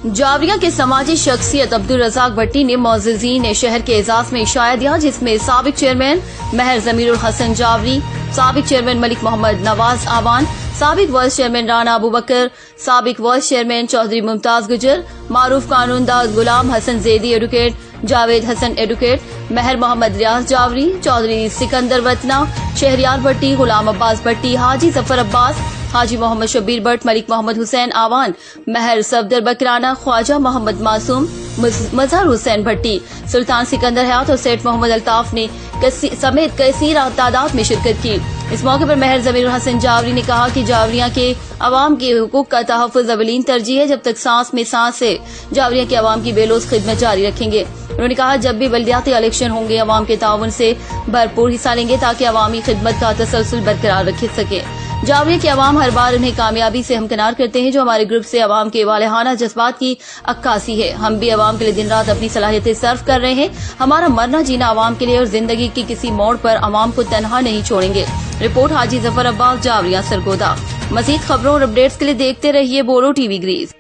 जावरिया के समाजी शख्सियत अब्दुल रज़ाक भट्टी ने मौज़ज़ीन शहर के एजाज में इशाया दिया, जिसमें साबिक चेयरमैन महर ज़मीरुल हसन जावरी, साबिक चेयरमैन मलिक मोहम्मद नवाज आवान, साबिक वाइस चेयरमैन राना अबू बकर, साबिक वाइस चेयरमैन चौधरी मुमताज गुजर, मारूफ कानूनदार गुलाम हसन जैदी एडवोकेट, जावेद हसन एडवोकेट, महर मोहम्मद रियाज जावरी, चौधरी सिकंदर वतना, शहरियार भट्टी, गुलाम अब्बास भट्टी, हाजी जफर अब्बास, हाजी मोहम्मद शबीर भट्ट, मलिक मोहम्मद हुसैन आवान, महर सफदर बकराना, ख्वाजा मोहम्मद मासूम, मजहर हुसैन भट्टी, सुल्तान सिकंदर हयात और सेठ मोहम्मद अल्ताफ ने समेत कसीर तादाद में शिरकत की। इस मौके पर महर ज़मीरुल हसन जावरी ने कहा कि जावरिया के अवाम के हुकूक का तहफ़्फ़ुज़ अवलीन तरजीह है। जब तक सांस में सांस है, जावरिया के अवाम की बेलोस खिदमत जारी रखेंगे। उन्होंने कहा, जब भी बल्दियाती इलेक्शन होंगे, अवाम के ताउन से भरपूर हिस्सा लेंगे ताकि अवामी खिदमत का तसलसल बरकरार रख सके। जावरिया के अवाम हर बार उन्हें कामयाबी से हमकिनार करते हैं, जो हमारे ग्रुप से अवाम के वालेहाना जज्बात की अक्कासी है। हम भी अवाम के लिए दिन रात अपनी सलाहियतें सर्व कर रहे हैं। हमारा मरना जीना अवाम के लिए और जिंदगी की किसी मोड़ पर अवाम को तनहा नहीं छोड़ेंगे। रिपोर्ट हाजी जफर अब्बास, जावरिया सरगोदा। मजीद खबरों और अपडेट्स के लिए देखते रहिए बोलो टीवी ग्रीज।